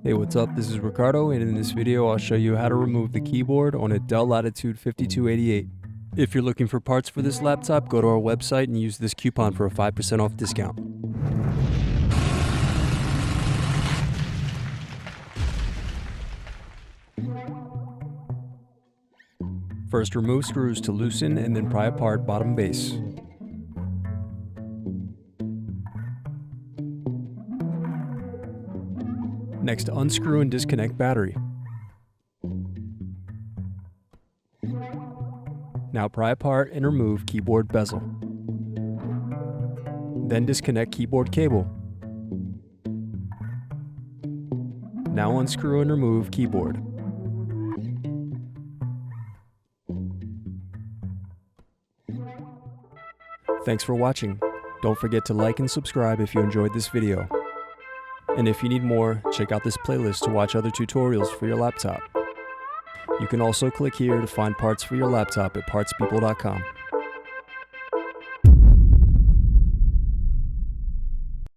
Hey, what's up? This is Ricardo, and in this video I'll show you how to remove the keyboard on a Dell Latitude 5288. If you're looking for parts for this laptop, go to our website and use this coupon for a 5% off discount. First, remove screws to loosen and then pry apart bottom base. Next, unscrew and disconnect battery. Now pry apart and remove keyboard bezel. Then disconnect keyboard cable. Now unscrew and remove keyboard. Thanks for watching. Don't forget to like and subscribe if you enjoyed this video. And if you need more, check out this playlist to watch other tutorials for your laptop. You can also click here to find parts for your laptop at partspeople.com.